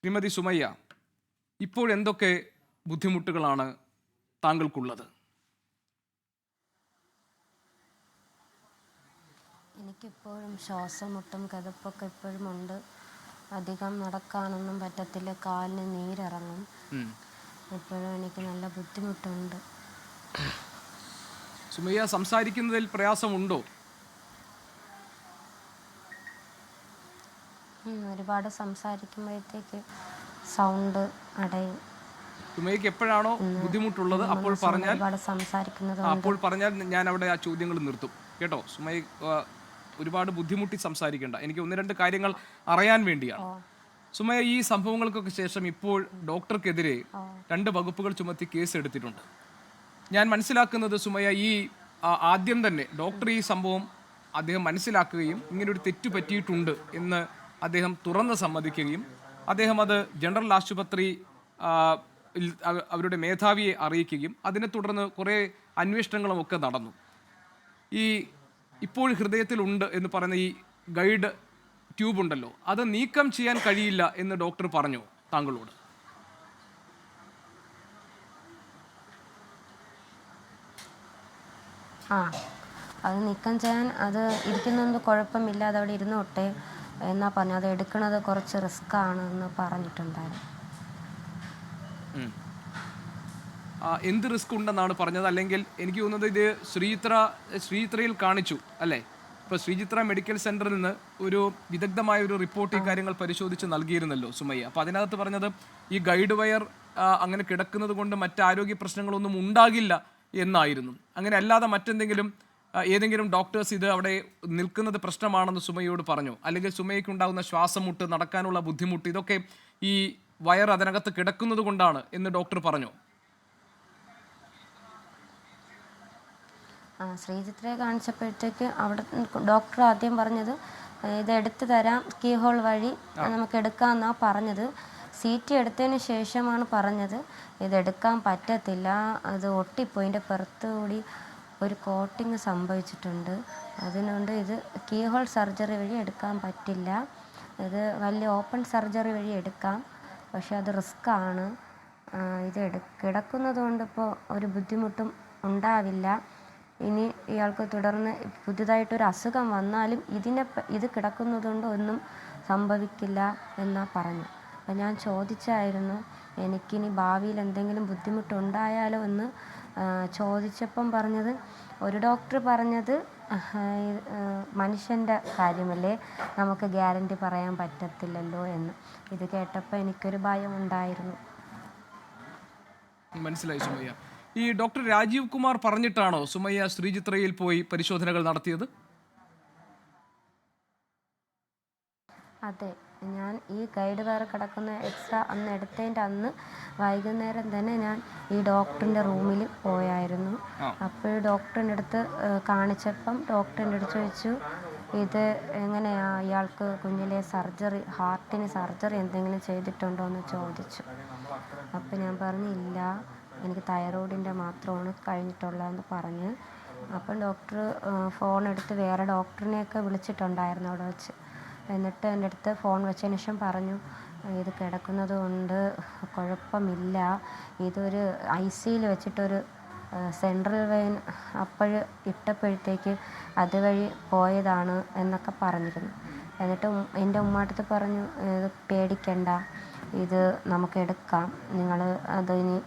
ശ്രീമതി സുമയ്യ, ഇപ്പോഴെന്തൊക്കെ ബുദ്ധിമുട്ടുകളാണ് താങ്കൾക്കുള്ളത്? എനിക്കിപ്പോഴും ശ്വാസമുട്ടും കിതപ്പൊക്കെ ഇപ്പോഴും ഉണ്ട്. അധികം നടക്കാനൊന്നും പറ്റത്തില്ല, കാലിന് നീരിറങ്ങും. ഇപ്പോഴും എനിക്ക് നല്ല ബുദ്ധിമുട്ടുണ്ട്. സുമയ്യ, സംസാരിക്കുന്നതിൽ പ്രയാസമുണ്ടോ? ഒരുപാട് സംസാരിക്കുമ്പോഴത്തേക്ക് സൗണ്ട് അടയും. സുമയ്യക്ക് എപ്പോഴാണോ ബുദ്ധിമുട്ടുള്ളത് അപ്പോൾ പറഞ്ഞാൽ ഞാൻ അവിടെ ആ ചോദ്യങ്ങൾ നിർത്തും കേട്ടോ. സുമയ്യ ഒരുപാട് ബുദ്ധിമുട്ടി സംസാരിക്കേണ്ട. എനിക്ക് ഒന്ന് രണ്ട് കാര്യങ്ങൾ അറിയാൻ വേണ്ടിയാണ്. സുമയ്യ, ഈ സംഭവങ്ങൾക്കൊക്കെ ശേഷം ഇപ്പോൾ ഡോക്ടർക്കെതിരെ 2 വകുപ്പുകൾ ചുമത്തി കേസ് എടുത്തിട്ടുണ്ട്. ഞാൻ മനസ്സിലാക്കുന്നത് സുമയ്യ, ഈ ആദ്യം തന്നെ ഡോക്ടർ ഈ സംഭവം അദ്ദേഹം മനസ്സിലാക്കുകയും ഇങ്ങനൊരു തെറ്റ് പറ്റിയിട്ടുണ്ട് എന്ന് അദ്ദേഹം തുറന്ന് സമ്മതിക്കുകയും അദ്ദേഹം അത് ജനറൽ ആശുപത്രി അവരുടെ മേധാവിയെ അറിയിക്കുകയും അതിനെ തുടർന്ന് കുറേ അന്വേഷണങ്ങളും ഒക്കെ നടന്നു. ഇപ്പോൾ ഹൃദയത്തിലുണ്ട് എന്ന് പറയുന്ന ഈ ഗൈഡ് ട്യൂബ് ഉണ്ടല്ലോ, അത് നീക്കം ചെയ്യാൻ കഴിയില്ല എന്ന് ഡോക്ടർ പറഞ്ഞു താങ്കളോട്. അത് നീക്കം ചെയ്യാൻ അത് ഇരിക്കുന്നൊന്നും കുഴപ്പമില്ല, അതവിടെ ഇരുന്നോട്ടെ എന്നാ പറഞ്ഞു. അത് എടുക്കുന്നത് കുറച്ച് റിസ്ക് ആണ് എന്ന് പറഞ്ഞിട്ടുണ്ടായിരുന്നു. എന്ത് റിസ്ക് ഉണ്ടെന്നാണ് പറഞ്ഞത്? അല്ലെങ്കിൽ എനിക്ക് തോന്നുന്നത് ഇത് ശ്രീചിത്രയിൽ കാണിച്ചു അല്ലേ? ഇപ്പോൾ ശ്രീചിത്ര മെഡിക്കൽ സെന്ററിൽ നിന്ന് ഒരു വിദഗ്ധമായ ഒരു റിപ്പോർട്ട് ഈ കാര്യങ്ങൾ പരിശോധിച്ച് നൽകിയിരുന്നല്ലോ സുമയ്യ. അപ്പോൾ അതിനകത്ത് പറഞ്ഞത് ഈ ഗൈഡ് വയർ അങ്ങനെ കിടക്കുന്നത് കൊണ്ട് മറ്റ് ആരോഗ്യ പ്രശ്നങ്ങളൊന്നും ഉണ്ടാകില്ല എന്നായിരുന്നു. അങ്ങനെ അല്ലാതെ മറ്റെന്തെങ്കിലും ഏതെങ്കിലും ഡോക്ടേഴ്സ് ഇത് അവിടെ നിൽക്കുന്നത് പ്രശ്നമാണെന്ന് സുമയ്യോട് പറഞ്ഞു? അല്ലെങ്കിൽ സുമയ്യക്ക് ഉണ്ടാകുന്ന ശ്വാസമുട്ട്, നടക്കാനുള്ള ബുദ്ധിമുട്ട്, ഇതൊക്കെ ഈ വയർ അതിനകത്ത് കിടക്കുന്നത് കൊണ്ടാണ് എന്ന് ഡോക്ടർ പറഞ്ഞു? ശ്രീചിത്രയെ കാണിച്ചപ്പോഴത്തേക്ക് അവിടെ ഡോക്ടർ ആദ്യം പറഞ്ഞത് ഇത് എടുത്തു തരാം, കീ ഹോൾ വഴി നമുക്ക് എടുക്കാമെന്നാണ് പറഞ്ഞത്. CT എടുത്തതിന് ശേഷമാണ് പറഞ്ഞത് ഇതെടുക്കാൻ പറ്റത്തില്ല, അത് ഒട്ടിപ്പോയി, ഇതിൻ്റെ പുറത്തുകൂടി ഒരു കോട്ടിങ് സംഭവിച്ചിട്ടുണ്ട്, അതിനുകൊണ്ട് ഇത് കീ ഹോൾ സർജറി വഴി എടുക്കാൻ പറ്റില്ല, ഇത് വലിയ ഓപ്പൺ സർജറി വഴി എടുക്കാം, പക്ഷെ അത് റിസ്ക് ആണ്, ഇത് കിടക്കുന്നത് കൊണ്ട് ഇപ്പോൾ ഒരു ബുദ്ധിമുട്ടും ഉണ്ടാവില്ല, ഇനി ഇയാൾക്ക് തുടർന്ന് പുതുതായിട്ടൊരു അസുഖം വന്നാലും ഇത് കിടക്കുന്നതുകൊണ്ട് ഒന്നും സംഭവിക്കില്ല എന്നാണ് പറഞ്ഞു. അപ്പം ഞാൻ ചോദിച്ചായിരുന്നു എനിക്കിനി ഭാവിയിൽ എന്തെങ്കിലും ബുദ്ധിമുട്ടുണ്ടായാലോ എന്ന് ചോദിച്ചപ്പം പറഞ്ഞത്, ഒരു ഡോക്ടർ പറഞ്ഞത് മനുഷ്യൻ്റെ കാര്യമല്ലേ, നമുക്ക് ഗ്യാരണ്ടി പറയാൻ പറ്റത്തില്ലല്ലോ എന്ന്. ഇത് കേട്ടപ്പോൾ എനിക്കൊരു ഭയം ഉണ്ടായിരുന്നു. മനസ്സിലായി സുമയ്യ. ഈ ഡോക്ടർ രാജീവ് കുമാർ പറഞ്ഞിട്ടാണോ സുമയ്യ ശ്രീചിത്രയിൽ പോയി പരിശോധനകൾ നടത്തിയത്? അതെ, ഞാൻ ഈ ഗൈഡ് വയർ കിടക്കുന്ന എക്സ്ട്രാ അന്ന് എടുത്തതിൻ്റെ അന്ന് വൈകുന്നേരം തന്നെ ഞാൻ ഈ ഡോക്ടറിൻ്റെ റൂമിൽ പോയായിരുന്നു. അപ്പോൾ ഡോക്ടറിൻ്റെ അടുത്ത് കാണിച്ചപ്പം ഡോക്ടറിൻ്റെ അടുത്ത് ചോദിച്ചു, ഇത് എങ്ങനെയാ ഇയാൾക്ക് കുഞ്ഞിലെ സർജറി, ഹാർട്ടിന് സർജറി എന്തെങ്കിലും ചെയ്തിട്ടുണ്ടോ എന്ന് ചോദിച്ചു. അപ്പോൾ ഞാൻ പറഞ്ഞു ഇല്ല, എനിക്ക് തൈറോയിഡിൻ്റെ മാത്രമാണ് കഴിഞ്ഞിട്ടുള്ളതെന്ന് പറഞ്ഞ്. അപ്പം ഡോക്ടർ ഫോൺ എടുത്ത് വേറെ ഡോക്ടറിനെയൊക്കെ വിളിച്ചിട്ടുണ്ടായിരുന്നു അവിടെ വെച്ച്. എന്നിട്ട് എൻ്റെ അടുത്ത് ഫോൺ വെച്ചതിന് ശേഷം പറഞ്ഞു, ഇത് കിടക്കുന്നത് കൊണ്ട് കുഴപ്പമില്ല, ഇതൊരു ICയിൽ വെച്ചിട്ടൊരു സെൻട്രൽ വെയിൻ അപ്പോഴ് ഇട്ടപ്പോഴത്തേക്ക് അതുവഴി പോയതാണ് എന്നൊക്കെ പറഞ്ഞിരുന്നു. എന്നിട്ട് എൻ്റെ ഉമ്മാടുത്ത് പറഞ്ഞു, ഇത് പേടിക്കണ്ട, ഇത് നമുക്ക് എടുക്കാം, നിങ്ങൾ അതിന്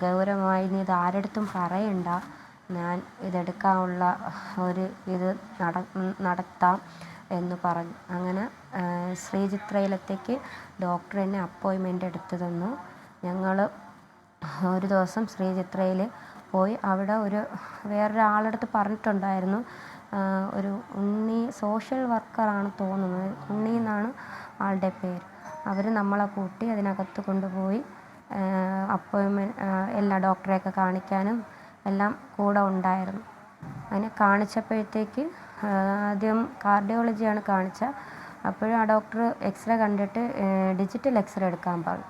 ഗൗരവമായി ഇനി ഇത് ആരെടുത്തും പറയണ്ട, ഞാൻ ഇതെടുക്കാനുള്ള ഒരു ഇത് നടത്താം എന്ന് പറഞ്ഞു. അങ്ങനെ ശ്രീചിത്രയിലത്തേക്ക് ഡോക്ടർ എന്നെ അപ്പോയിൻമെൻ്റ് എടുത്തു തന്നു. ഞങ്ങൾ ഒരു ദിവസം ശ്രീചിത്രയിൽ പോയി. അവിടെ വേറൊരാളടുത്ത് പറഞ്ഞിട്ടുണ്ടായിരുന്നു, ഒരു ഉണ്ണി സോഷ്യൽ വർക്കറാണ് തോന്നുന്നത്, ഉണ്ണി എന്നാണ് ആളുടെ പേര്. അവർ നമ്മളെ കൂട്ടി അതിനകത്ത് കൊണ്ടുപോയി എല്ലാ ഡോക്ടറെയൊക്കെ കാണിക്കാനും എല്ലാം കൂടെ ഉണ്ടായിരുന്നു. അതിനെ കാണിച്ചപ്പോഴത്തേക്ക് ആദ്യം കാർഡിയോളജിയാണ് കാണിച്ചത്. അപ്പോഴും ആ ഡോക്ടർ എക്സ്റേ കണ്ടിട്ട് ഡിജിറ്റൽ എക്സ്റേ എടുക്കാൻ പറഞ്ഞു.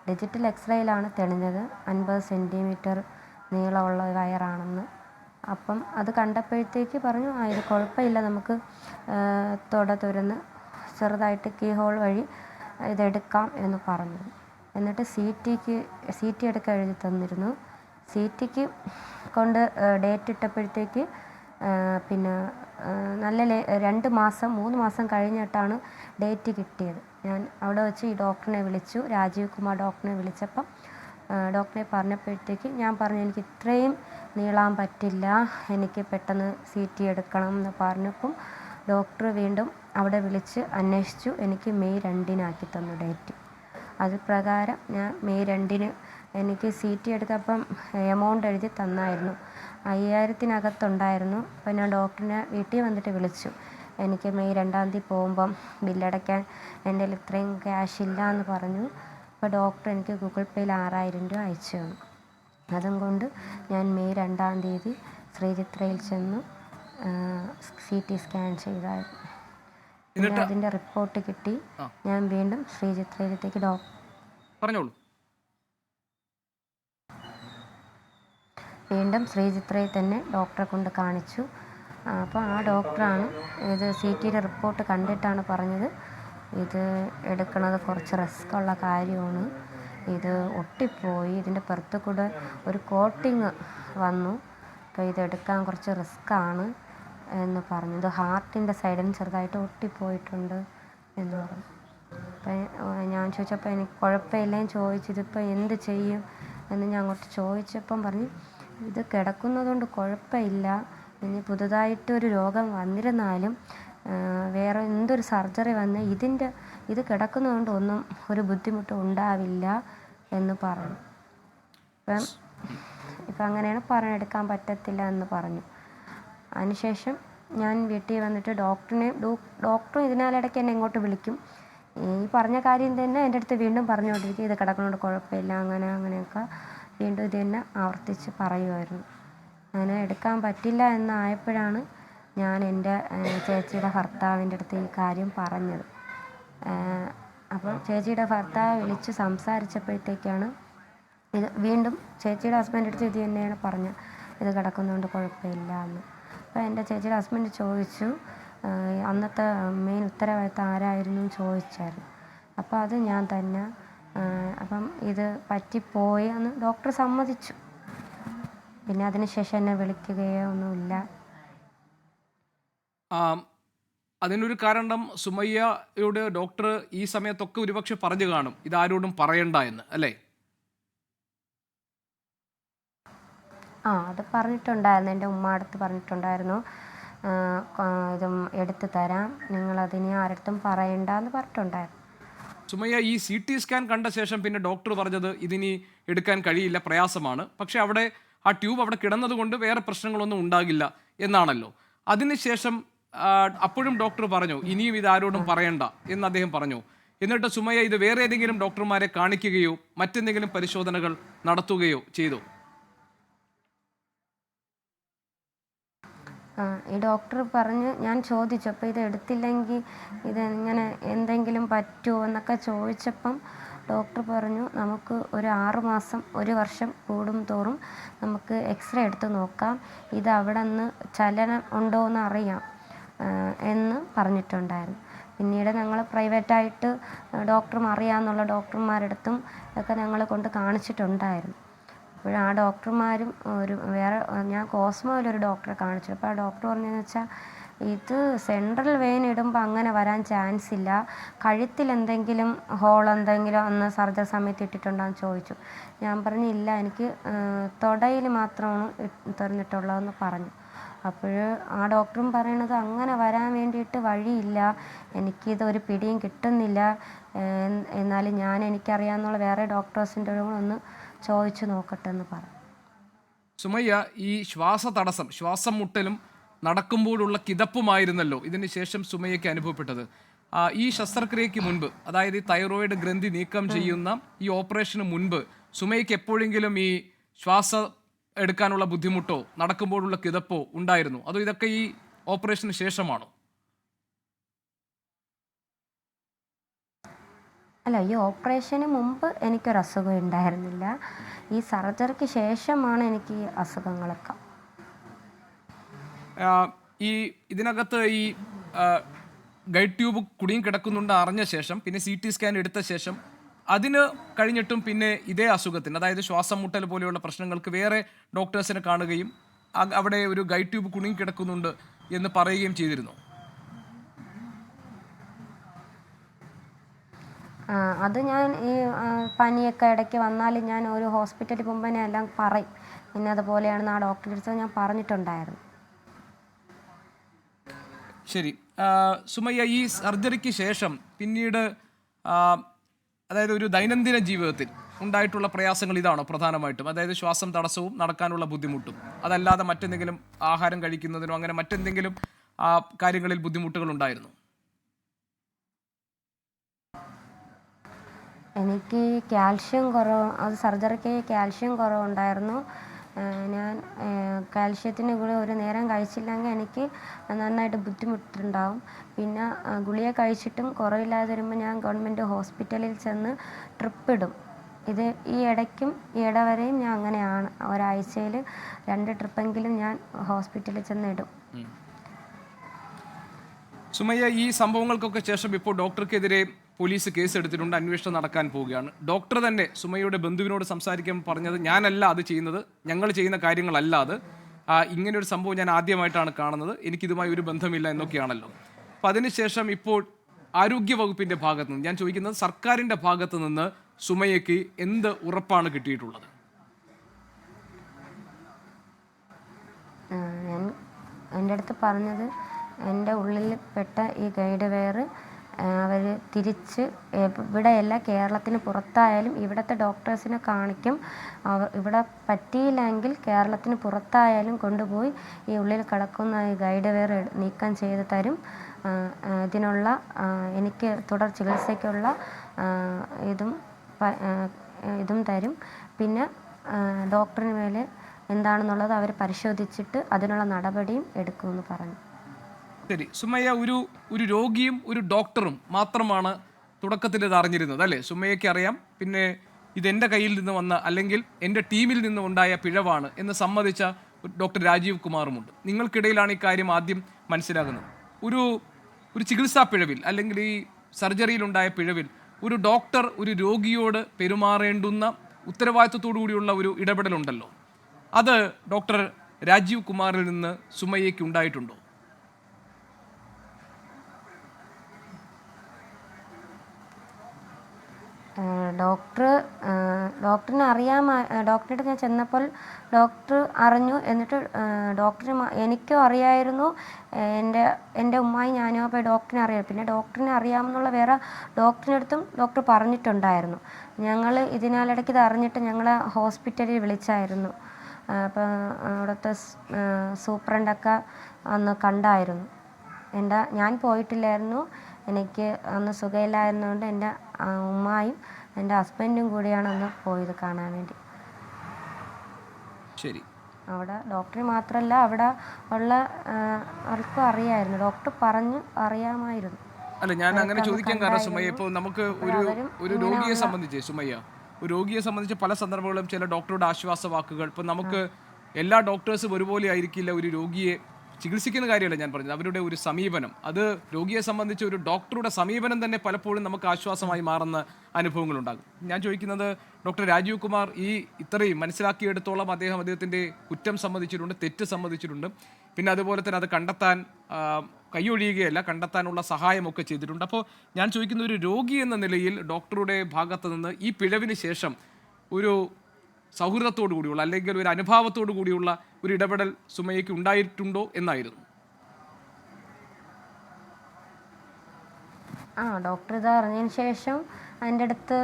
ഡിജിറ്റൽ എക്സ്റേയിലാണ് തെളിഞ്ഞത് 50 സെൻറ്റിമീറ്റർ നീളമുള്ള വയറാണെന്ന്. അപ്പം അത് കണ്ടപ്പോഴത്തേക്ക് പറഞ്ഞു, ഇത് കുഴപ്പമില്ല, നമുക്ക് തുറന്ന് ചെറുതായിട്ട് കീ ഹോൾ വഴി ഇതെടുക്കാം എന്ന് പറഞ്ഞു. എന്നിട്ട് സി ടി എടുക്കാൻ എഴുതി തന്നിരുന്നു. സി ടിക്ക് കൊണ്ട് ഡേറ്റ് ഇട്ടപ്പോഴത്തേക്ക് പിന്നെ നല്ല 2 മാസം 3 മാസം കഴിഞ്ഞിട്ടാണ് ഡേറ്റ് കിട്ടിയത്. ഞാൻ അവിടെ വെച്ച് ഈ ഡോക്ടറിനെ വിളിച്ചു, രാജീവ് കുമാർ ഡോക്ടറിനെ വിളിച്ചപ്പം ഡോക്ടറെ പറഞ്ഞപ്പോഴത്തേക്ക് ഞാൻ പറഞ്ഞു എനിക്ക് ഇത്രയും നീളാൻ പറ്റില്ല, എനിക്ക് പെട്ടെന്ന് സി ടി എടുക്കണം എന്ന് പറഞ്ഞപ്പം ഡോക്ടർ വീണ്ടും അവിടെ വിളിച്ച് അന്വേഷിച്ചു. എനിക്ക് മെയ് 2-നാക്കി തന്നു ഡേറ്റ്. അത് പ്രകാരം ഞാൻ മെയ് 2-ന് എനിക്ക് സി ടി എടുത്തപ്പം എമൗണ്ട് എഴുതി തന്നായിരുന്നു. 5000-നകത്തുണ്ടായിരുന്നു. അപ്പം ഞാൻ ഡോക്ടറിനെ വീട്ടിൽ വന്നിട്ട് വിളിച്ചു. എനിക്ക് മെയ് 2-ാം തീയതി പോകുമ്പം ബില്ലടയ്ക്കാൻ എൻ്റെ കയ്യിൽ ഇത്രയും ക്യാഷ് ഇല്ല എന്ന് പറഞ്ഞു. അപ്പോൾ ഡോക്ടർ എനിക്ക് ഗൂഗിൾ പേയിൽ 6000 രൂപ അയച്ചു തന്നു. അതും കൊണ്ട് ഞാൻ മെയ് 2-ാം തീയതി ശ്രീചിത്രയിൽ ചെന്ന് സി ടി സ്കാൻ ചെയ്തായിരുന്നു. പിന്നെ അതിൻ്റെ റിപ്പോർട്ട് കിട്ടി. ഞാൻ വീണ്ടും ശ്രീചിത്രയിലേക്ക് വീണ്ടും ശ്രീചിത്രയിൽ തന്നെ ഡോക്ടറെ കൊണ്ട് കാണിച്ചു. അപ്പോൾ ആ ഡോക്ടറാണ് ഇത് സി ടിയുടെ റിപ്പോർട്ട് കണ്ടിട്ടാണ് പറഞ്ഞത് ഇത് എടുക്കുന്നത് കുറച്ച് റിസ്ക് ഉള്ള കാര്യമാണ്, ഇത് ഒട്ടിപ്പോയി, ഇതിൻ്റെ പുറത്ത് കൂടെ ഒരു കോട്ടിങ് വന്നു, അപ്പോൾ ഇതെടുക്കാൻ കുറച്ച് റിസ്ക്കാണ് എന്ന് പറഞ്ഞു. ഇത് ഹാർട്ടിൻ്റെ സൈഡിൽ ചെറുതായിട്ട് ഒട്ടിപ്പോയിട്ടുണ്ട് എന്ന് പറഞ്ഞു. അപ്പം ഞാൻ ചോദിച്ചപ്പോൾ എനിക്ക് കുഴപ്പമില്ലെന്ന് ചോദിച്ചു, ഇതിപ്പോൾ എന്ത് ചെയ്യും എന്ന് ഞാൻ അങ്ങോട്ട് ചോദിച്ചപ്പം പറഞ്ഞു ഇത് കിടക്കുന്നതുകൊണ്ട് കുഴപ്പമില്ല, ഇനി പുതുതായിട്ടൊരു രോഗം വന്നിരുന്നാലും വേറെ എന്തൊരു സർജറി വന്ന് ഇത് കിടക്കുന്നതുകൊണ്ട് ഒന്നും ഒരു ബുദ്ധിമുട്ടും ഉണ്ടാവില്ല എന്ന് പറഞ്ഞു. ഇപ്പം അങ്ങനെയാണ് പറഞ്ഞെടുക്കാൻ പറ്റത്തില്ല എന്ന് പറഞ്ഞു. അതിനുശേഷം ഞാൻ വീട്ടിൽ വന്നിട്ട് ഡോക്ടറും ഇതിനാലിടയ്ക്ക് എന്നെ ഇങ്ങോട്ട് വിളിക്കും. ഈ പറഞ്ഞ കാര്യം തന്നെ എൻ്റെ അടുത്ത് വീണ്ടും പറഞ്ഞുകൊണ്ടിരിക്കും, ഇത് കിടക്കുന്നതുകൊണ്ട് കുഴപ്പമില്ല, അങ്ങനെയൊക്കെ വീണ്ടും ഇത് തന്നെ ആവർത്തിച്ച് പറയുമായിരുന്നു. അങ്ങനെ എടുക്കാൻ പറ്റില്ല എന്നായപ്പോഴാണ് ഞാൻ എൻ്റെ ചേച്ചിയുടെ ഭർത്താവിൻ്റെ അടുത്ത് ഈ കാര്യം പറഞ്ഞത്. അപ്പോൾ ചേച്ചിയുടെ ഭർത്താവ് വിളിച്ച് സംസാരിച്ചപ്പോഴത്തേക്കാണ് ഇത് വീണ്ടും ചേച്ചിയുടെ ഹസ്ബൻഡ് അടുത്ത് ഇത് തന്നെയാണ് പറഞ്ഞത്, ഇത് കിടക്കുന്നതുകൊണ്ട് കുഴപ്പമില്ല എന്ന്. അപ്പോൾ എൻ്റെ ചേച്ചിയുടെ ഹസ്ബൻഡ് ചോദിച്ചു അന്നത്തെ മെയിൻ ഉത്തരവാദിത്തം ആരായിരുന്നു എന്ന് ചോദിച്ചായിരുന്നു. അപ്പോൾ അത് ഞാൻ തന്നെ. അപ്പം ഇത് പറ്റിപ്പോയി എന്ന് ഡോക്ടർ സമ്മതിച്ചു. പിന്നെ അതിനുശേഷം എന്നെ വിളിക്കുകയോ ഒന്നുമില്ല. അതിനൊരു കാരണം സുമയ്യയോട് ഡോക്ടർ ഈ സമയത്തൊക്കെ ഒരുപക്ഷെ പറഞ്ഞു കാണും ഇതാരോടും പറയണ്ട എന്ന്, അല്ലേ? അത് പറഞ്ഞിട്ടുണ്ടായിരുന്നു, എൻ്റെ ഉമ്മ അടുത്ത് പറഞ്ഞിട്ടുണ്ടായിരുന്നു, ഇതും എടുത്തു തരാം, നിങ്ങളതിന് ആരടുത്തും പറയണ്ട എന്ന് പറഞ്ഞിട്ടുണ്ടായിരുന്നു. സുമയ്യ ഈ സി ടി സ്കാൻ കണ്ട ശേഷം പിന്നെ ഡോക്ടർ പറഞ്ഞത് ഇതിനി എടുക്കാൻ കഴിയില്ല, പ്രയാസമാണ്, പക്ഷെ അവിടെ ആ ട്യൂബ് അവിടെ കിടന്നത് കൊണ്ട് വേറെ പ്രശ്നങ്ങളൊന്നും ഉണ്ടാകില്ല എന്നാണല്ലോ. അതിനുശേഷം അപ്പോഴും ഡോക്ടർ പറഞ്ഞു ഇനിയും ഇത് ആരോടും പറയണ്ട എന്ന് അദ്ദേഹം പറഞ്ഞു. എന്നിട്ട് സുമയ്യ ഇത് വേറെ ഏതെങ്കിലും ഡോക്ടർമാരെ കാണിക്കുകയോ മറ്റെന്തെങ്കിലും പരിശോധനകൾ നടത്തുകയോ ചെയ്തു? ഈ ഡോക്ടർ പറഞ്ഞ് ഞാൻ ചോദിച്ചപ്പോൾ ഇത് എടുത്തില്ലെങ്കിൽ ഇതെങ്ങനെ എന്തെങ്കിലും പറ്റുമോ എന്നൊക്കെ ചോദിച്ചപ്പം ഡോക്ടർ പറഞ്ഞു നമുക്ക് ഒരു 6 മാസം 1 വർഷം കൂടും തോറും നമുക്ക് എക്സ്റേ എടുത്ത് നോക്കാം, ഇത് അവിടെ നിന്ന് ചലനം ഉണ്ടോ എന്ന് അറിയാം എന്ന് പറഞ്ഞിട്ടുണ്ടായിരുന്നു. പിന്നീട് ഞങ്ങൾ പ്രൈവറ്റായിട്ട് അറിയാമെന്നുള്ള ഡോക്ടർമാരടുത്തും ഒക്കെ ഞങ്ങൾ കൊണ്ട് കാണിച്ചിട്ടുണ്ടായിരുന്നു. അപ്പോൾ ആ ഡോക്ടർമാരും ഞാൻ കോസ്മോയിലൊരു ഡോക്ടറെ കാണിച്ചു. അപ്പോൾ ആ ഡോക്ടർ പറഞ്ഞതെന്ന് വെച്ചാൽ ഇത് സെൻട്രൽ വെയിൻ ഇടുമ്പോൾ അങ്ങനെ വരാൻ ചാൻസ് ഇല്ല, കഴുത്തിൽ എന്തെങ്കിലും ഹോൾ എന്തെങ്കിലും അന്ന് സർജറി സമയത്ത് ഇട്ടിട്ടുണ്ടോയെന്ന് ചോദിച്ചു. ഞാൻ പറഞ്ഞു ഇല്ല, എനിക്ക് തൊടയിൽ മാത്രമാണ് തുറന്നിട്ടുള്ളതെന്ന് പറഞ്ഞു. അപ്പോൾ ആ ഡോക്ടറും പറയണത് അങ്ങനെ വരാൻ വേണ്ടിയിട്ട് വഴിയില്ല, എനിക്കിതൊരു പിടിയും കിട്ടുന്നില്ല, എന്നാലും എനിക്കറിയാമെന്നുള്ള വേറെ ഡോക്ടേഴ്സിൻ്റെ ഒന്ന് ചോദിച്ചു നോക്കട്ടെ എന്ന് പറഞ്ഞു. സുമയ്യ, ഈ ശ്വാസം മുട്ടലും നടക്കുമ്പോഴുള്ള കിതപ്പുമായിരുന്നല്ലോ ഇതിന് ശേഷം സുമയ്യയ്ക്ക് അനുഭവപ്പെട്ടത്. ഈ ശസ്ത്രക്രിയയ്ക്ക് മുൻപ്, അതായത് ഈ തൈറോയിഡ് ഗ്രന്ഥി നീക്കം ചെയ്യുന്ന ഈ ഓപ്പറേഷന് മുൻപ് സുമയ്യയ്ക്ക് എപ്പോഴെങ്കിലും ഈ ശ്വാസം എടുക്കാനുള്ള ബുദ്ധിമുട്ടോ നടക്കുമ്പോഴുള്ള കിതപ്പോ ഉണ്ടായിരുന്നു? അതോ ഇതൊക്കെ ഈ ഓപ്പറേഷന് ശേഷമാണോ? അല്ല, ഈ ഓപ്പറേഷന് മുമ്പ് എനിക്കൊരു അസുഖം ഉണ്ടായിരുന്നില്ല, ഈ സർജറിക്ക് ശേഷമാണ് എനിക്ക് ഈ അസുഖങ്ങളൊക്കെ. ഇതിനകത്ത് ഈ ഗൈഡ് ട്യൂബ് കുടുങ്ങി കിടക്കുന്നുണ്ട് അറിഞ്ഞ ശേഷം പിന്നെ CT സ്കാൻ എടുത്ത ശേഷം അതിന് കഴിഞ്ഞിട്ടും പിന്നെ ഇതേ അസുഖത്തിന്, അതായത് ശ്വാസം മുട്ടൽ പോലെയുള്ള പ്രശ്നങ്ങൾക്ക് വേറെ ഡോക്ടേഴ്സിനെ കാണുകയും അവിടെ ഒരു ഗൈഡ് ട്യൂബ് കുടുങ്ങി കിടക്കുന്നുണ്ട് എന്ന് പറയുകയും ചെയ്തിരുന്നു. അത് ഞാൻ ഈ പനിയൊക്കെ ഇടയ്ക്ക് വന്നാൽ ഞാൻ ഒരു ഹോസ്പിറ്റലിൽ പോകുമ്പോൾ ഞാൻ എല്ലാം പറയും. പിന്നെ അതുപോലെയാണെന്ന് ആ ഡോക്ടറുടെ അടുത്ത് ഞാൻ പറഞ്ഞിട്ടുണ്ടായിരുന്നു. ശരി, സുമയ്യ, ഈ സർജറിക്ക് ശേഷം പിന്നീട് അതായത് ഒരു ദൈനംദിന ജീവിതത്തിൽ ഉണ്ടായിട്ടുള്ള പ്രയാസങ്ങൾ ഇതാണോ പ്രധാനമായിട്ടും? അതായത് ശ്വാസം തടസ്സവും നടക്കാനുള്ള ബുദ്ധിമുട്ടും, അതല്ലാതെ മറ്റെന്തെങ്കിലും ആഹാരം കഴിക്കുന്നതിനോ അങ്ങനെ മറ്റെന്തെങ്കിലും കാര്യങ്ങളിൽ ബുദ്ധിമുട്ടുകൾ ഉണ്ടായിരുന്നു? എനിക്ക് കാൽഷ്യം കുറവ്, അത് സർജറിക്ക് കാൽഷ്യം കുറവുണ്ടായിരുന്നു. ഞാൻ കാൽഷ്യത്തിന് ഗുളിക ഒരു നേരം കഴിച്ചില്ലെങ്കിൽ എനിക്ക് നന്നായിട്ട് ബുദ്ധിമുട്ടുണ്ടാവും. പിന്നെ ഗുളിക കഴിച്ചിട്ടും കുറവില്ലാതെ വരുമ്പോൾ ഞാൻ ഗവൺമെൻറ് ഹോസ്പിറ്റലിൽ ചെന്ന് ട്രിപ്പ് ഇടും. ഇത് ഈ ഇടയ്ക്കും ഈ ഇടവരെയും ഞാൻ അങ്ങനെയാണ്. ഒരാഴ്ചയിൽ 2 ട്രിപ്പെങ്കിലും ഞാൻ ഹോസ്പിറ്റലിൽ ചെന്ന് ഇടും. സുമയ്യ, ഈ സംഭവങ്ങൾക്കൊക്കെ ശേഷം ഇപ്പോൾ ഡോക്ടർക്കെതിരെ പോലീസ് കേസ് എടുത്തിട്ടുണ്ട്, അന്വേഷണം നടക്കാൻ പോവുകയാണ്. ഡോക്ടർ തന്നെ സുമയ്യയുടെ ബന്ധുവിനോട് സംസാരിക്കാൻ പറഞ്ഞത്, ഞാനല്ല അത് ചെയ്യുന്നത്, ഞങ്ങൾ ചെയ്യുന്ന കാര്യങ്ങളല്ല അത്, ഇങ്ങനെയൊരു സംഭവം ഞാൻ ആദ്യമായിട്ടാണ് കാണുന്നത്, എനിക്കിതുമായി ഒരു ബന്ധമില്ല എന്നൊക്കെയാണല്ലോ. അപ്പം അതിനുശേഷം ഇപ്പോൾ ആരോഗ്യ വകുപ്പിൻ്റെ ഭാഗത്ത് നിന്ന് ഞാൻ ചോദിക്കുന്നത്, സർക്കാരിൻ്റെ ഭാഗത്ത് നിന്ന് സുമയ്യയ്ക്ക് എന്ത് ഉറപ്പാണ് കിട്ടിയിട്ടുള്ളത്? എൻ്റെ അടുത്ത് പറഞ്ഞത്, എൻ്റെ ഉള്ളിൽ പെട്ട ഈ ഗൈഡ് വെയർ അവർ തിരിച്ച് ഇവിടെയല്ല, കേരളത്തിന് പുറത്തായാലും ഇവിടുത്തെ ഡോക്ടേഴ്സിനെ കാണിക്കും. ഇവിടെ പറ്റിയില്ലെങ്കിൽ കേരളത്തിന് പുറത്തായാലും കൊണ്ടുപോയി ഈ ഉള്ളിൽ കിടക്കുന്ന ഈ ഗൈഡ് വെയർ നീക്കം ചെയ്ത് തരും. ഇതിനുള്ള എനിക്ക് തുടർ ചികിത്സയ്ക്കുള്ള ഇതും തരും. പിന്നെ ഡോക്ടറിന് മേലെ എന്താണെന്നുള്ളത് അവർ പരിശോധിച്ചിട്ട് അതിനുള്ള നടപടിയും എടുക്കുമെന്ന് പറഞ്ഞു. ശരി സുമയ്യ, ഒരു രോഗിയും ഒരു ഡോക്ടറും മാത്രമാണ് തുടക്കത്തിൽ ഇത് അറിഞ്ഞിരുന്നത് അല്ലേ? സുമയ്യയ്ക്ക് അറിയാം, പിന്നെ ഇതെൻ്റെ കയ്യിൽ നിന്ന് വന്ന അല്ലെങ്കിൽ എൻ്റെ ടീമിൽ നിന്ന് ഉണ്ടായ പിഴവാണ് എന്ന് സമ്മതിച്ച ഡോക്ടർ രാജീവ് കുമാറുമുണ്ട്. നിങ്ങൾക്കിടയിലാണ് ഈ കാര്യം ആദ്യം മനസ്സിലാകുന്നത്. ഒരു ചികിത്സാ പിഴവിൽ അല്ലെങ്കിൽ ഈ സർജറിയിലുണ്ടായ പിഴവിൽ ഒരു ഡോക്ടർ ഒരു രോഗിയോട് പെരുമാറേണ്ടുന്ന ഉത്തരവാദിത്വത്തോടു കൂടിയുള്ള ഒരു ഇടപെടലുണ്ടല്ലോ, അത് ഡോക്ടർ രാജീവ് കുമാറിൽ നിന്ന് സുമയ്യയ്ക്ക് ഉണ്ടായിട്ടുണ്ടോ? ഡോക്ടറിന് ഡോക്ടറുടെ ഞാൻ ചെന്നപ്പോൾ ഡോക്ടർ അറിഞ്ഞു. എന്നിട്ട് ഡോക്ടറിന് എനിക്കും അറിയായിരുന്നു, എൻ്റെ ഉമ്മായി ഞാനും അപ്പോൾ ഡോക്ടറിനെ അറിയാം. പിന്നെ ഡോക്ടറിനെ അറിയാമെന്നുള്ള വേറെ ഡോക്ടറിനടുത്തും ഡോക്ടർ പറഞ്ഞിട്ടുണ്ടായിരുന്നു. ഞങ്ങൾ ഇതിനാലിടയ്ക്ക് ഇത് അറിഞ്ഞിട്ട് ഞങ്ങളെ ഹോസ്പിറ്റലിൽ വിളിച്ചായിരുന്നു. അപ്പോൾ അവിടുത്തെ സൂപ്രണ്ടൊക്കെ അന്ന് കണ്ടായിരുന്നു. ഞാൻ പോയിട്ടില്ലായിരുന്നു, എനിക്ക് അന്ന് സുഖമില്ലായിരുന്നുകൊണ്ട് എൻ്റെ ഉമ്മായും എൻ്റെ ഹസ്ബൻഡും കൂടിയാണ് അന്ന് പോയത് കാണാൻ വേണ്ടി. ശരി, അവിടെ ഡോക്ടറെ മാത്രമല്ല അവിടെ ഉള്ള ആർക്കും അറിയായിരുന്നു, ഡോക്ടർ പറഞ്ഞു അറിയാമായിരുന്നു. അല്ല, ഞാൻ അങ്ങനെ ചോദിക്കാൻ കാരണം സുമയ്യ, ഇപ്പോൾ നമുക്ക് ഒരു രോഗിയെ സംബന്ധിച്ച് സുമയ്യ, ഒരു രോഗിയെ സംബന്ധിച്ച് പല സന്ദർഭങ്ങളിലും ചില ഡോക്ടറുടെ ആശ്വാസ വാക്കുകൾ, ഇപ്പം നമുക്ക് എല്ലാ ഡോക്ടേഴ്സും ഒരുപോലെ ആയിരിക്കില്ല ഒരു രോഗിയെ ചികിത്സിക്കുന്ന കാര്യമല്ല ഞാൻ പറഞ്ഞത്, അവരുടെ ഒരു സമീപനം, അത് രോഗിയെ സംബന്ധിച്ച് ഒരു ഡോക്ടറുടെ സമീപനം തന്നെ പലപ്പോഴും നമുക്ക് ആശ്വാസമായി മാറുന്ന അനുഭവങ്ങളുണ്ടാകും. ഞാൻ ചോദിക്കുന്നത്, ഡോക്ടർ രാജീവ് കുമാർ ഇത്രയും മനസ്സിലാക്കിയെടുത്തോളം അദ്ദേഹത്തിൻ്റെ കുറ്റം സമ്മതിച്ചിട്ടുണ്ട്, തെറ്റ് സമ്മതിച്ചിട്ടുണ്ട്, പിന്നെ അതുപോലെ തന്നെ അത് കണ്ടെത്താൻ കൈയൊഴിയുകയല്ല, കണ്ടെത്താനുള്ള സഹായമൊക്കെ ചെയ്തിട്ടുണ്ട്. അപ്പോൾ ഞാൻ ചോദിക്കുന്ന, ഒരു രോഗി എന്ന നിലയിൽ ഡോക്ടറുടെ ഭാഗത്ത് നിന്ന് ഈ പിഴവിന് ശേഷം ഒരു സൗഹൃദത്തോടു കൂടിയുള്ള അല്ലെങ്കിൽ ഒരു അനുഭാവത്തോടു കൂടിയുള്ള ഒരു ഇടപെടൽ സുമയ്യയ്ക്ക് ഉണ്ടായിട്ടുണ്ടോ എന്നായിരുന്നു. ഡോക്ടർ ഇത് അറിഞ്ഞതിന് ശേഷം എൻ്റെ അടുത്ത്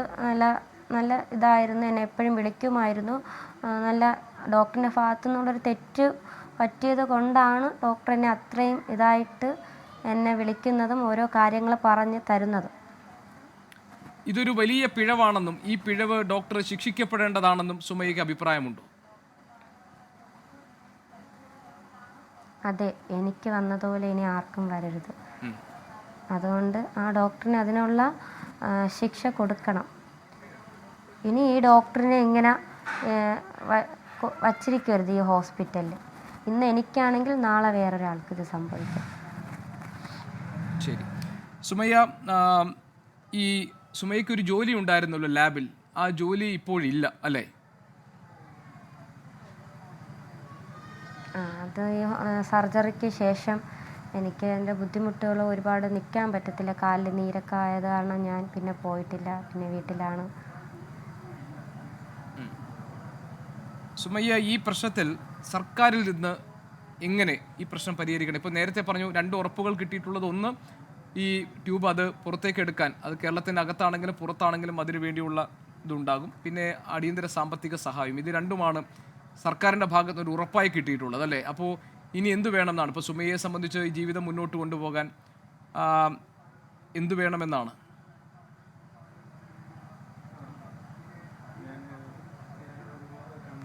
നല്ല ഇതായിരുന്നു, എന്നെ എപ്പോഴും വിളിക്കുമായിരുന്നു. നല്ല ഡോക്ടറിൻ്റെ ഭാഗത്തു നിന്നുള്ളൊരു തെറ്റ് പറ്റിയത് കൊണ്ടാണ് ഡോക്ടർ എന്നെ അത്രയും ഇതായിട്ട് എന്നെ വിളിക്കുന്നതും ഓരോ കാര്യങ്ങൾ പറഞ്ഞ് തരുന്നതും. ഇതൊരു വലിയ പിഴവാണെന്നും ഈ പിഴവ് ഡോക്ടർ ശിക്ഷിക്കപ്പെടേണ്ടതാണെന്നും സുമയ്യയ്ക്ക് അഭിപ്രായമുണ്ടോ? അതെ, എനിക്ക് വന്നതുപോലെ ഇനി ആർക്കും വരരുത്. അതുകൊണ്ട് ആ ഡോക്ടറിന് അതിനുള്ള ശിക്ഷ കൊടുക്കണം. ഇനി ഈ ഡോക്ടറിനെ ഇങ്ങനെ വച്ചിരിക്കരുത് ഈ ഹോസ്പിറ്റലിൽ. ഇന്ന് എനിക്കാണെങ്കിൽ നാളെ വേറൊരാൾക്ക് ഇത് സംഭവിക്കും. ശരി, സുമയ്യ, ഈ സുമയ്ക്ക് ഒരു ജോലി ഉണ്ടായിരുന്നല്ലോ ലാബിൽ, ആ ജോലി ഇപ്പോഴില്ല അല്ലേ? അത് സർജറിക്ക് ശേഷം എനിക്ക് എൻ്റെ ബുദ്ധിമുട്ടുകൾ ഒരുപാട് നിൽക്കാൻ പറ്റത്തില്ല, കാലിൽ നീരൊക്കെ ആയത് കാരണം ഞാൻ പിന്നെ പോയിട്ടില്ല, പിന്നെ വീട്ടിലാണ്. സുമയ്യ, ഈ പ്രശ്നത്തിൽ സർക്കാരിൽ നിന്ന് എങ്ങനെ ഈ പ്രശ്നം പരിഹരിക്കണം? ഇപ്പോൾ നേരത്തെ പറഞ്ഞു 2 ഉറപ്പുകൾ കിട്ടിയിട്ടുള്ളത്. ഒന്ന്, ഈ ട്യൂബ് അത് പുറത്തേക്ക് എടുക്കാൻ, അത് കേരളത്തിൻ്റെ അകത്താണെങ്കിലും പുറത്താണെങ്കിലും അതിനു വേണ്ടിയുള്ള ഇതുണ്ടാകും. പിന്നെ അടിയന്തര സാമ്പത്തിക സഹായം, ഇത് രണ്ടുമാണ് സർക്കാരിൻ്റെ ഭാഗത്ത് ഒരു ഉറപ്പായി കിട്ടിയിട്ടുള്ളത് അല്ലേ? അപ്പോൾ ഇനി എന്ത് വേണമെന്നാണ് ഇപ്പോൾ സുമയ്യയെ സംബന്ധിച്ച് ഈ ജീവിതം മുന്നോട്ട് കൊണ്ടുപോകാൻ എന്ത് വേണമെന്നാണ്?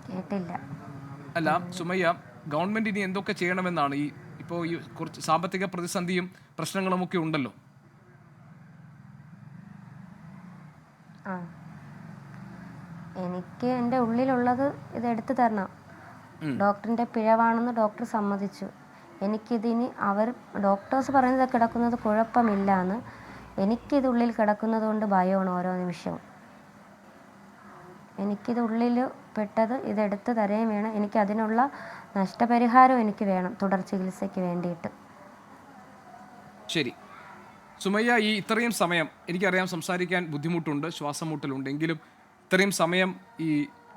കേട്ടില്ല. അല്ല സുമയ്യ, ഗവൺമെൻറ് ഇനി എന്തൊക്കെ ചെയ്യണമെന്നാണ്? ഇപ്പോൾ ഈ കുറച്ച് സാമ്പത്തിക പ്രതിസന്ധിയും പ്രശ്നങ്ങളുമൊക്കെ ഉണ്ടല്ലോ. എനിക്ക് എൻ്റെ ഉള്ളിലുള്ളത് ഇത് എടുത്തു തരണം. ഡോക്ടറിൻ്റെ പിഴവാണെന്ന് ഡോക്ടർ സമ്മതിച്ചു. എനിക്കിതിന് ഡോക്ടേഴ്സ് പറയുന്നത് കിടക്കുന്നത് കുഴപ്പമില്ലാന്ന്, എനിക്കിത് ഉള്ളിൽ കിടക്കുന്നത് കൊണ്ട് ഭയമാണ് ഓരോ നിമിഷവും. എനിക്കിത് ഉള്ളിൽ പെട്ടത് ഇതെടുത്ത് തരുകയും വേണം. എനിക്ക് അതിനുള്ള നഷ്ടപരിഹാരം എനിക്ക് വേണം, തുടർ ചികിത്സയ്ക്ക് വേണ്ടിയിട്ട്. ശരി സുമയ്യ, ഈ ഇത്രയും സമയം എനിക്കറിയാം സംസാരിക്കാൻ ബുദ്ധിമുട്ടുണ്ട്, ശ്വാസം മുട്ടലുണ്ട്, എങ്കിലും ഇത്രയും സമയം ഈ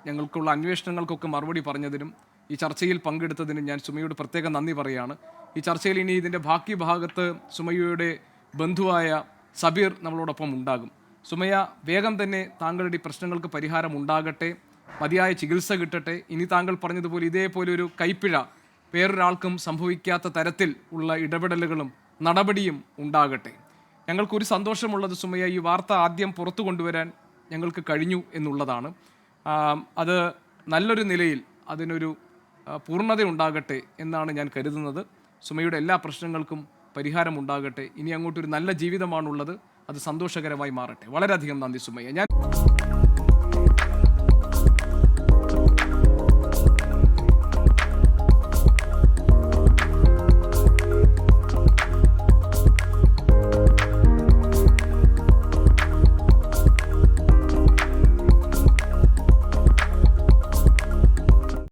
ഞങ്ങൾക്കുള്ള അന്വേഷണങ്ങൾക്കൊക്കെ മറുപടി പറഞ്ഞതിനും ഈ ചർച്ചയിൽ പങ്കെടുത്തതിനും ഞാൻ സുമയ്യയോട് പ്രത്യേകം നന്ദി പറയുകയാണ്. ഈ ചർച്ചയിൽ ഇനി ഇതിൻ്റെ ബാക്കി ഭാഗത്ത് സുമയ്യയുടെ ബന്ധുവായ സബീർ നമ്മളോടൊപ്പം ഉണ്ടാകും. സുമയ്യ, വേഗം തന്നെ താങ്കളുടെ ഈ പ്രശ്നങ്ങൾക്ക് പരിഹാരം ഉണ്ടാകട്ടെ, മതിയായ ചികിത്സ കിട്ടട്ടെ. ഇനി താങ്കൾ പറഞ്ഞതുപോലെ ഇതേപോലെ ഒരു കൈപ്പിഴ വേറൊരാൾക്കും സംഭവിക്കാത്ത തരത്തിൽ ഉള്ള ഇടപെടലുകളും നടപടിയും ഉണ്ടാകട്ടെ. ഞങ്ങൾക്കൊരു സന്തോഷമുള്ളത് സുമയ്യ, ഈ വാർത്ത ആദ്യം പുറത്തു കൊണ്ടുവരാൻ ഞങ്ങൾക്ക് കഴിഞ്ഞു എന്നുള്ളതാണ്. അത് നല്ലൊരു നിലയിൽ അതിനൊരു പൂർണ്ണത ഉണ്ടാകട്ടെ എന്നാണ് ഞാൻ കരുതുന്നത്. സുമയ്യയുടെ എല്ലാ പ്രശ്നങ്ങൾക്കും പരിഹാരമുണ്ടാകട്ടെ. ഇനി അങ്ങോട്ടൊരു നല്ല ജീവിതമാണുള്ളത്, അത് സന്തോഷകരമായി മാറട്ടെ. വളരെയധികം നന്ദി സുമയ്യ.